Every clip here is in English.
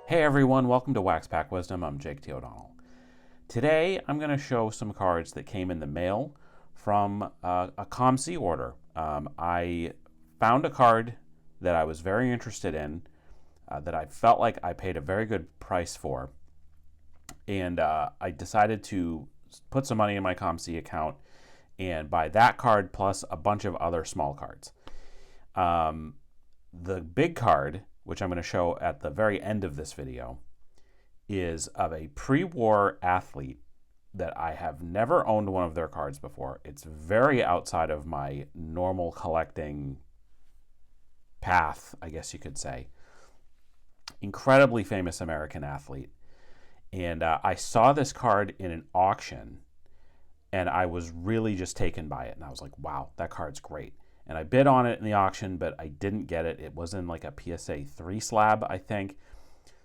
Hey everyone, welcome to Wax Pack Wisdom. I'm Jake T. O'Donnell. Today I'm going to show some cards that came in the mail from a COMC order. I found a card that I was very interested in, that I felt like I paid a very good price for, and I decided to put some money in my COMC account and buy that card plus a bunch of other small cards. The big card, which I'm going to show at the very end of this video, is of a pre-war athlete that I have never owned one of their cards before. It's very outside of my normal collecting path, I guess you could say. Incredibly famous American athlete. And I saw this card in an auction, and I was really just taken by it. And I was like, wow, that card's great. And I bid on it in the auction, but I didn't get it. It was in like a PSA 3 slab, I think.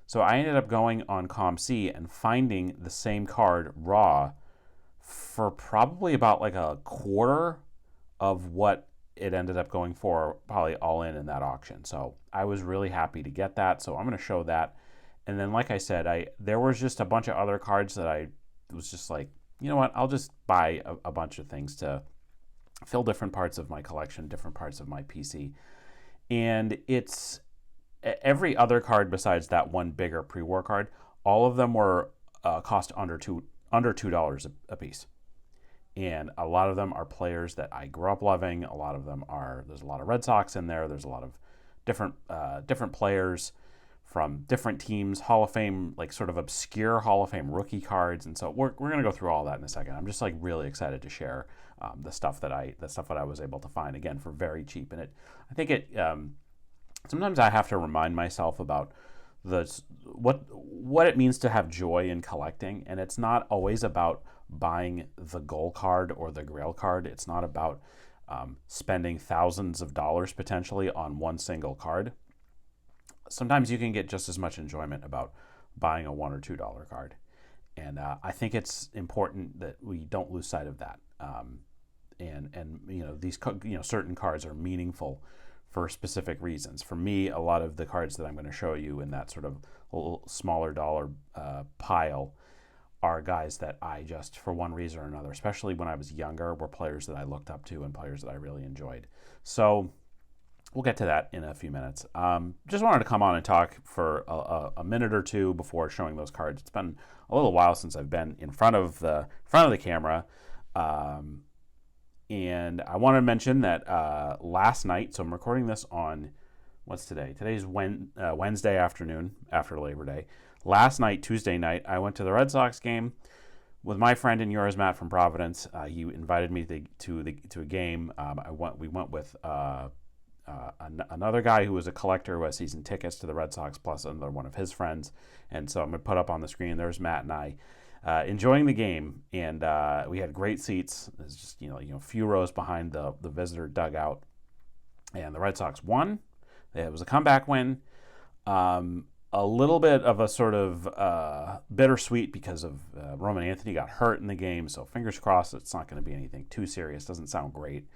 So I ended up going on COMC and finding the same card raw for probably about like a quarter of what it ended up going for, probably all in that auction. So I was really happy to get that. So I'm going to show that. And then, like I said, there was just a bunch of other cards that I was just like, you know what, I'll just buy a bunch of things to fill different parts of my collection, different parts of my PC. And it's every other card besides that one bigger pre-war card, all of them were cost under $2 a piece. And a lot of them are players that I grew up loving. A lot of them there's a lot of Red Sox in there. There's a lot of different players from different teams, Hall of Fame, like sort of obscure Hall of Fame rookie cards. And so we're going to go through all that in a second. I'm just like really excited to share the stuff that I was able to find, again, for very cheap. And I think sometimes I have to remind myself about what it means to have joy in collecting. And it's not always about buying the gold card or the grail card. It's not about spending thousands of dollars potentially on one single card. Sometimes you can get just as much enjoyment about buying a $1 or $2 card. And I think it's important that we don't lose sight of that. And these certain cards are meaningful for specific reasons. For me, a lot of the cards that I'm going to show you in that sort of little smaller dollar pile are guys that I just, for one reason or another, especially when I was younger, were players that I looked up to and players that I really enjoyed. So we'll get to that in a few minutes. Just wanted to come on and talk for a minute or two before showing those cards. It's been a little while since I've been in front of the camera. And I want to mention that last night, so I'm recording this on, what's today? Today's Wednesday afternoon after Labor Day. Last night, Tuesday night, I went to the Red Sox game with my friend and yours, Matt from Providence. He invited me to a game. We went with another guy who was a collector who has season tickets to the Red Sox, plus another one of his friends. And so I'm going to put up on the screen, there's Matt and I enjoying the game. And we had great seats. It's just, a few rows behind the visitor dugout. And the Red Sox won. It was a comeback win. A little bit of a sort of bittersweet because of Roman Anthony got hurt in the game. So fingers crossed it's not going to be anything too serious. Doesn't sound great.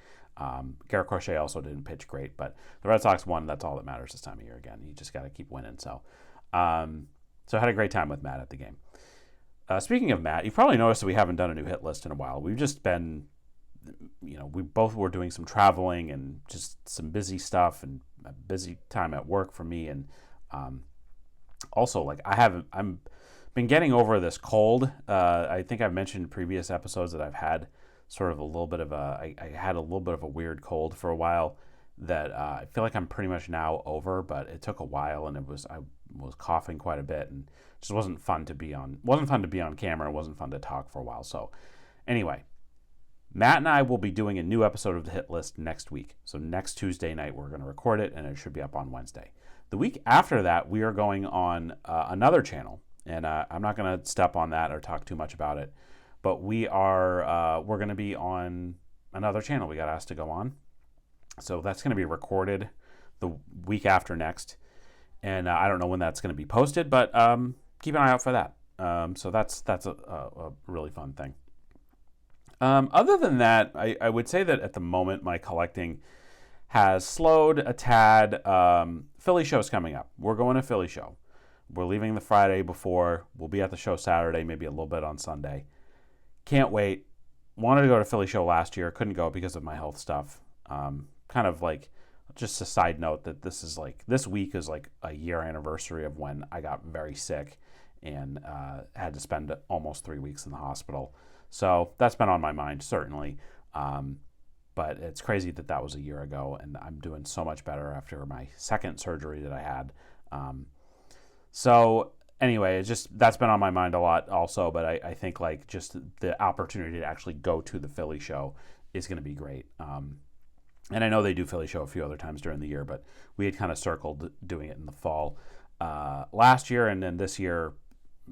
Garrett Crochet also didn't pitch great, but the Red Sox won. That's all that matters this time of year. Again, you just got to keep winning. So I had a great time with Matt at the game. Speaking of Matt, you've probably noticed that we haven't done a new hit list in a while. We've just been, we both were doing some traveling and just some busy stuff and a busy time at work for me. And also, like, I'm been getting over this cold. I think I've mentioned in previous episodes that I've had sort of I had a little bit of a weird cold for a while that I feel like I'm pretty much now over, but it took a while and I was coughing quite a bit and it just wasn't fun to be on camera. It wasn't fun to talk for a while. So anyway, Matt and I will be doing a new episode of the Hit List next week. So next Tuesday night, we're going to record it and it should be up on Wednesday. The week after that, we are going on another channel, and I'm not going to step on that or talk too much about it, but we're going to be on another channel. We got asked to go on. So that's going to be recorded the week after next. And I don't know when that's going to be posted, but keep an eye out for that. So that's a really fun thing. Other than that, I would say that at the moment my collecting has slowed a tad. Philly show's coming up. We're going to Philly show. We're leaving the Friday before. We'll be at the show Saturday, maybe a little bit on Sunday. Can't wait. Wanted to go to Philly show last year. Couldn't go because of my health stuff. Kind of like just a side note that this week is like a year anniversary of when I got very sick and had to spend almost 3 weeks in the hospital. So that's been on my mind, certainly. But it's crazy that was a year ago, and I'm doing so much better after my second surgery that I had. So anyway, that's been on my mind a lot also, but I think like just the opportunity to actually go to the Philly show is going to be great. And I know they do Philly show a few other times during the year, but we had kind of circled doing it in the fall last year, and then this year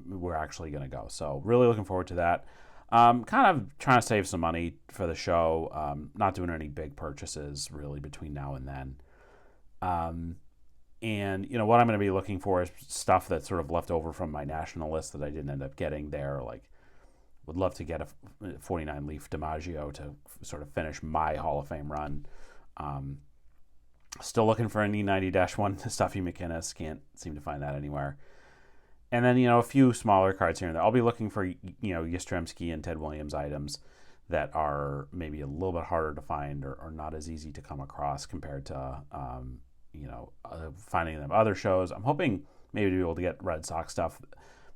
we're actually going to go. So really looking forward to that. Kind of trying to save some money for the show, not doing any big purchases really between now and then. And, what I'm going to be looking for is stuff that's sort of left over from my national list that I didn't end up getting there. Like, would love to get a 49 Leaf DiMaggio to sort of finish my Hall of Fame run. Still looking for an E90-1 Stuffy McInnes. Can't seem to find that anywhere. And then, a few smaller cards here and there. I'll be looking for, Yastrzemski and Ted Williams items that are maybe a little bit harder to find or not as easy to come across compared to, finding them other shows. I'm hoping maybe to be able to get Red Sox stuff,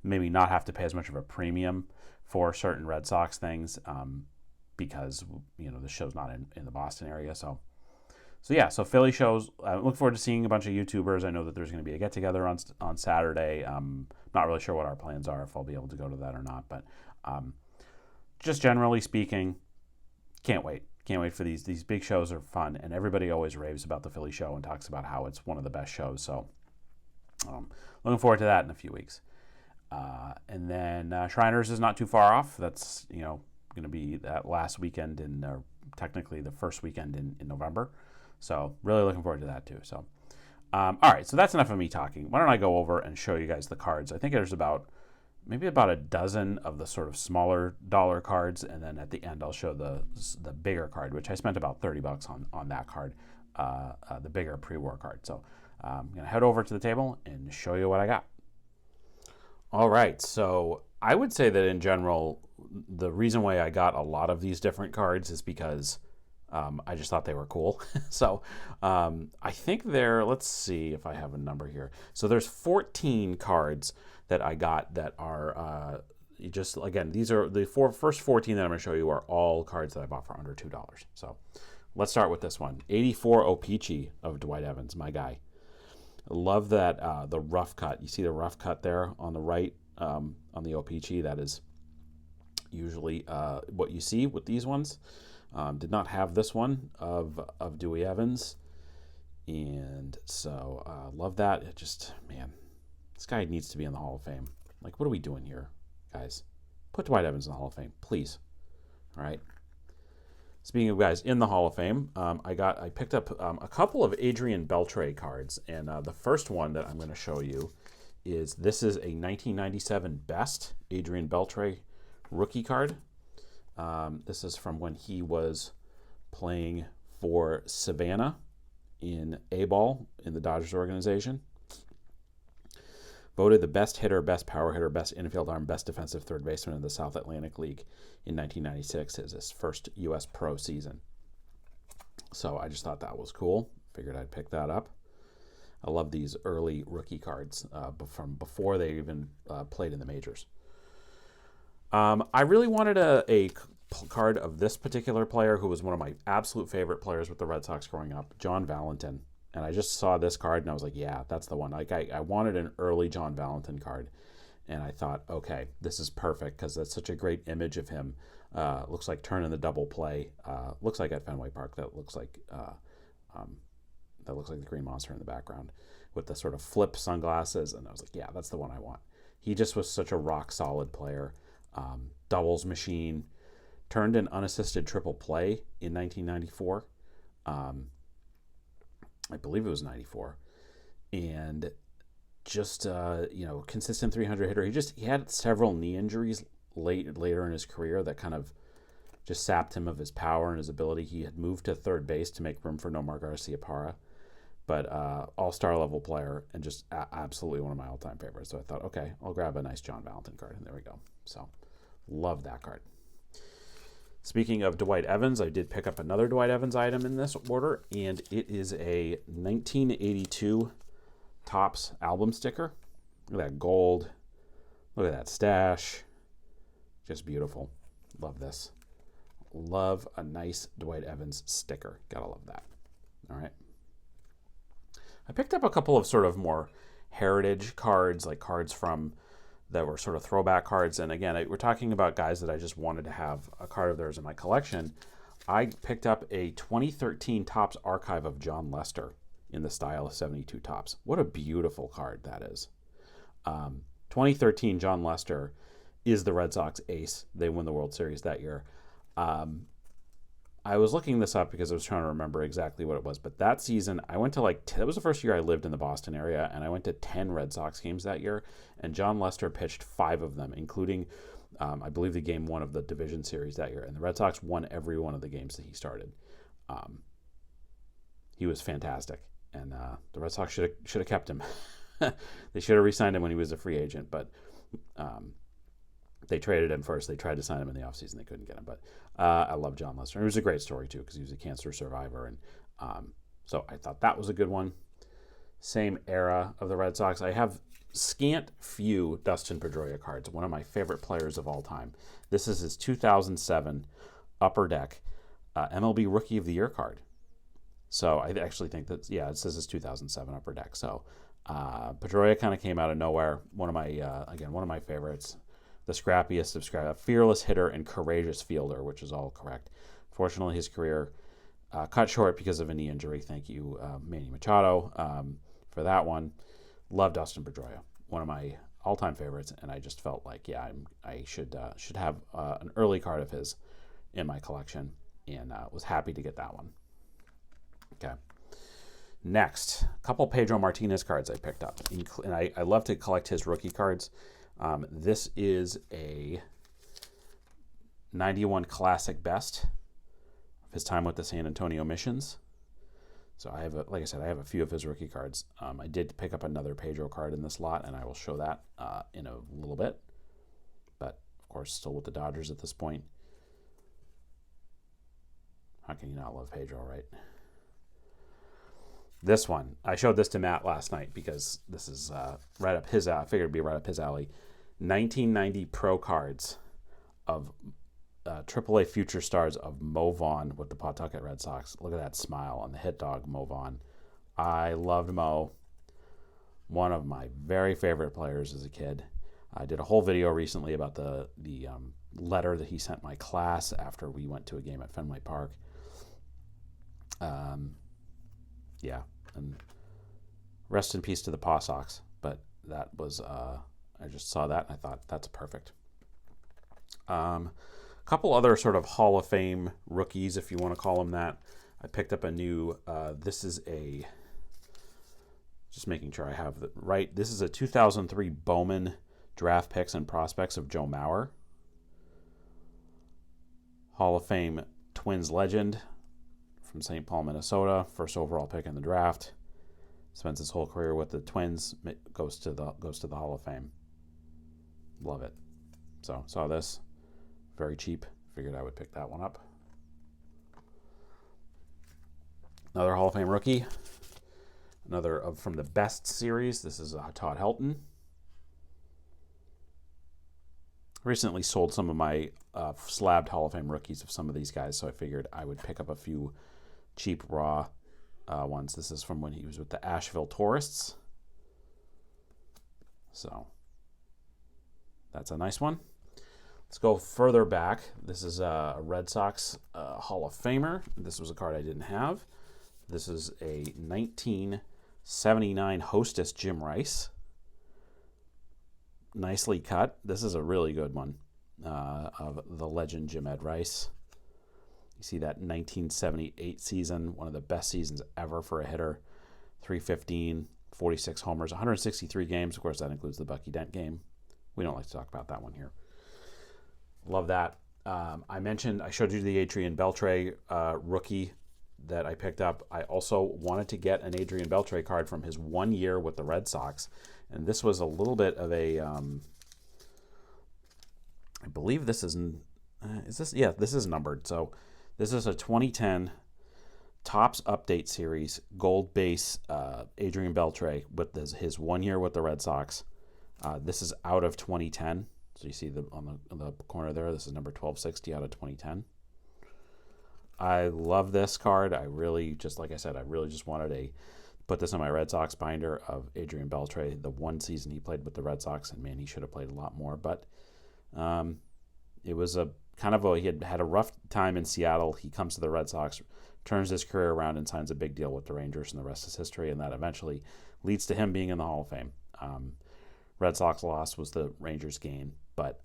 maybe not have to pay as much of a premium for certain Red Sox things because, the show's not in the Boston area. So Philly shows. I look forward to seeing a bunch of YouTubers. I know that there's going to be a get-together on Saturday. Not really sure what our plans are, if I'll be able to go to that or not. But just generally speaking, can't wait. Can't wait for these. These big shows are fun, and everybody always raves about the Philly show and talks about how it's one of the best shows. So looking forward to that in a few weeks. And then Shriners is not too far off. That's going to be that last weekend or technically the first weekend in November. So really looking forward to that too. So all right, so that's enough of me talking. Why don't I go over and show you guys the cards? I think there's maybe about a dozen of the sort of smaller dollar cards, and then at the end I'll show the bigger card, which I spent about $30 on that card, the bigger Prewar card. So I'm going to head over to the table and show you what I got. All right, so I would say that in general, the reason why I got a lot of these different cards is because I just thought they were cool. So I think let's see if I have a number here. So there's 14 cards that I got that are again, these are the first 14 that I'm going to show you are all cards that I bought for under $2. So let's start with this one. 84 O-Pee-Chee of Dwight Evans, my guy. I love that, the rough cut. You see the rough cut there on the right on the O-Pee-Chee? That is usually what you see with these ones. Did not have this one of Dewey Evans. And so love that. It just, man, this guy needs to be in the Hall of Fame. Like, what are we doing here, guys? Put Dwight Evans in the Hall of Fame, please. All right. Speaking of guys in the Hall of Fame, I picked up a couple of Adrian Beltre cards, and the first one that I'm going to show you is a 1997 Best Adrian Beltre rookie card. This is from when he was playing for Savannah in A-ball in the Dodgers organization. Voted the best hitter, best power hitter, best infield arm, best defensive third baseman in the South Atlantic League in 1996, his first U.S. pro season. So I just thought that was cool. Figured I'd pick that up. I love these early rookie cards from before they even played in the majors. I really wanted a card of this particular player who was one of my absolute favorite players with the Red Sox growing up, John Valentin. And I just saw this card and I was like, yeah, that's the one. Like I wanted an early John Valentin card. And I thought, okay, this is perfect because that's such a great image of him. Looks like turning the double play. Looks like at Fenway Park. That looks like the Green Monster in the background with the sort of flip sunglasses. And I was like, yeah, that's the one I want. He just was such a rock solid player. Doubles machine. Turned an unassisted triple play in 1994. I believe it was 94. And just, consistent 300 hitter. He had several knee injuries later in his career that kind of just sapped him of his power and his ability. He had moved to third base to make room for Nomar Garciaparra. but all-star level player and just absolutely one of my all-time favorites. So I thought, okay, I'll grab a nice John Valentin card, and there we go. So love that card. Speaking of Dwight Evans, I did pick up another Dwight Evans item in this order, and it is a 1982 Topps album sticker. Look at that gold. Look at that stash. Just beautiful. Love this. Love a nice Dwight Evans sticker. Gotta love that. All right. I picked up a couple of sort of more heritage cards, like cards from that were sort of throwback cards. And again, we're talking about guys that I just wanted to have a card of theirs in my collection. I picked up a 2013 Topps archive of John Lester in the style of 72 Topps. What a beautiful card that is. 2013 John Lester is the Red Sox ace. They win the World Series that year. I was looking this up because I was trying to remember exactly what it was. But that season, I went to that was the first year I lived in the Boston area, and I went to 10 Red Sox games that year. And John Lester pitched 5 of them, including, I believe, the game 1 of the division series that year. And the Red Sox won every one of the games that he started. He was fantastic, and the Red Sox should have kept him. They should have re-signed him when he was a free agent, but they traded him first. They tried to sign him in the offseason. They couldn't get him. But I love John Lester. It was a great story, too, because he was a cancer survivor. And so I thought that was a good one. Same era of the Red Sox. I have scant few Dustin Pedroia cards, one of my favorite players of all time. This is his 2007 Upper Deck MLB Rookie of the Year card. So I actually think that, it says his 2007 Upper Deck. So Pedroia kind of came out of nowhere. One of my favorites. The scrappiest of scrap, a fearless hitter and courageous fielder, which is all correct. Fortunately, his career cut short because of a knee injury. Thank you, Manny Machado, for that one. Love Dustin Pedroia, one of my all-time favorites, and I just felt like, I should have an early card of his in my collection, and was happy to get that one. Okay. Next, a couple Pedro Martinez cards I picked up, and I love to collect his rookie cards. This is a 91 Classic Best of his time with the San Antonio Missions. So I have, like I said, I have a few of his rookie cards. I did pick up another Pedro card in this lot, and I will show that in a little bit. But, of course, still with the Dodgers at this point. How can you not love Pedro, right? This one, I showed this to Matt last night because this is right up his alley. I figured it'd be right up his alley. 1990 Pro cards of AAA future stars of Mo Vaughn with the Pawtucket Red Sox. Look at that smile on the hit dog, Mo Vaughn. I loved Mo. One of my very favorite players as a kid. I did a whole video recently about the letter that he sent my class after we went to a game at Fenway Park. And rest in peace to the Paw Sox. But that was, I just saw that and I thought, that's perfect. A couple other sort of Hall of Fame rookies, if you want to call them that. I picked up a new, this is just making sure I have it right. This is a 2003 Bowman Draft Picks and Prospects of Joe Mauer. Hall of Fame Twins legend from St. Paul, Minnesota. First overall pick in the draft. Spends his whole career with the Twins. Goes to the Hall of Fame. Love it. So saw this. Very cheap. Figured I would pick that one up. Another Hall of Fame rookie. Another from the Best series. This is Todd Helton. Recently sold some of my slabbed Hall of Fame rookies of some of these guys, so I figured I would pick up a few cheap raw ones. This is from when he was with the Asheville Tourists. So that's a nice one. Let's go further back. This is a Red Sox Hall of Famer. This was a card I didn't have. This is a 1979 Hostess Jim Rice. Nicely cut. This is a really good one of the legend Jim Ed Rice. You see that 1978 season, one of the best seasons ever for a hitter. 315, 46 homers, 163 games. Of course, that includes the Bucky Dent game. We don't like to talk about that one here. Love that. I showed you the Adrian Beltre rookie that I picked up, I also wanted to get an Adrian Beltre card from his 1 year with the Red Sox. And this was a little bit of a, I believe this is this? Yeah, this is numbered. So this is a 2010 Topps Update Series Gold Base Adrian Beltre with his 1 year with the Red Sox. This is out of 2010. So you see on the corner there, this is number 1260 out of 2010. I love this card. I really, just like I said, I really just wanted to put this on my Red Sox binder of Adrian Beltre, the one season he played with the Red Sox, and man, he should have played a lot more. But it was a kind of he had a rough time in Seattle. He comes to the Red Sox, turns his career around, and signs a big deal with the Rangers, and the rest is history. And that eventually leads to him being in the Hall of Fame. Red Sox loss was the Rangers' gain, but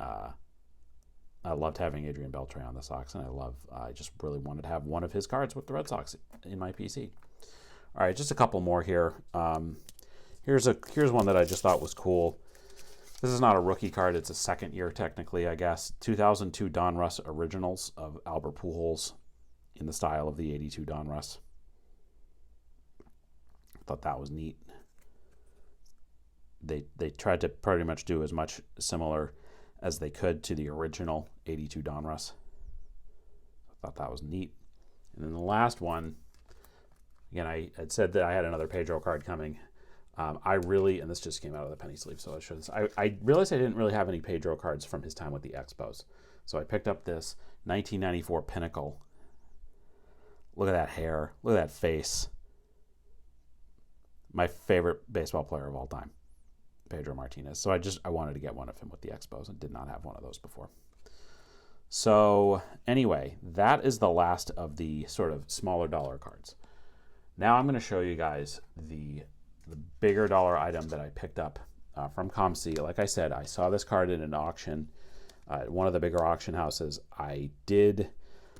I loved having Adrian Beltre on the Sox, and I just really wanted to have one of his cards with the Red Sox in my PC. All right, just a couple more here. Here's one that I just thought was cool. This is not a rookie card; it's a second year technically, I guess. 2002 Donruss Originals of Albert Pujols in the style of the '82 Donruss. Thought that was neat. They tried to pretty much do as much similar as they could to the original '82 Donruss. I thought that was neat. And then the last one, again, I had said that I had another Pedro card coming. I really, and this just came out of the penny sleeve, so I should. I realized I didn't really have any Pedro cards from his time with the Expos, so I picked up this 1994 Pinnacle. Look at that hair. Look at that face. My favorite baseball player of all time, Pedro Martinez. So I wanted to get one of him with the Expos and did not have one of those before. So anyway, that is the last of the sort of smaller dollar cards. Now I'm going to show you guys the bigger dollar item that I picked up from COMC. Like I said, I saw this card in an auction at one of the bigger auction houses. I did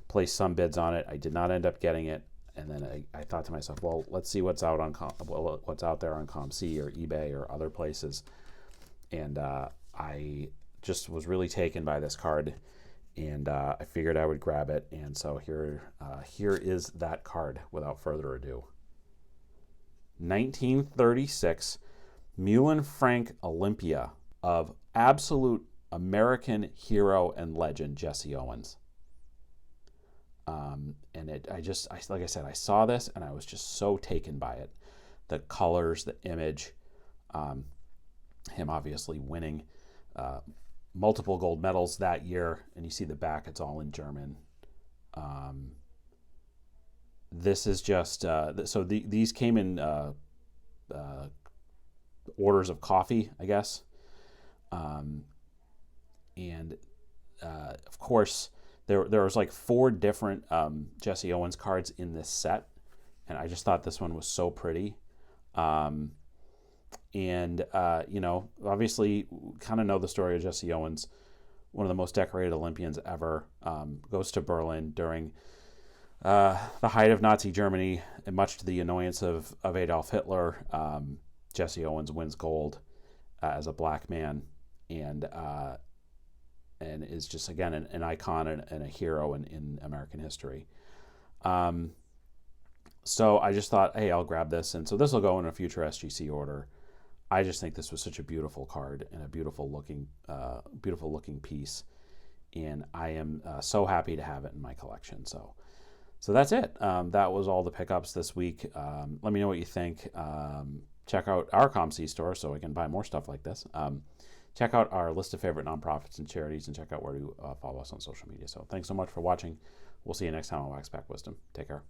place some bids on it. I did not end up getting it. And then I thought to myself, well, let's see what's out there on COMC or eBay or other places. And I just was really taken by this card, and I figured I would grab it. And so here is that card without further ado. 1936 Muhlen Franck Olympia of absolute American hero and legend Jesse Owens. And like I said, I saw this and I was just so taken by it. The colors, the image, him obviously winning multiple gold medals that year. And you see the back, it's all in German. This is just, these came in orders of coffee, I guess. And of course, there was like 4 different Jesse Owens cards in this set, and I just thought this one was so pretty. Obviously, kind of know the story of Jesse Owens, one of the most decorated Olympians ever. Goes to Berlin during the height of Nazi Germany, and much to the annoyance of Adolf Hitler. Jesse Owens wins gold as a black man, and is just, again, an icon and a hero in American history. So I just thought, hey, I'll grab this. And so this will go in a future SGC order. I just think this was such a beautiful card and a beautiful looking piece. And I am so happy to have it in my collection. So that's it. That was all the pickups this week. Let me know what you think. Check out our COMC store so I can buy more stuff like this. Check out our list of favorite nonprofits and charities, and check out where to follow us on social media. So thanks so much for watching. We'll see you next time on Wax Pack Wisdom. Take care.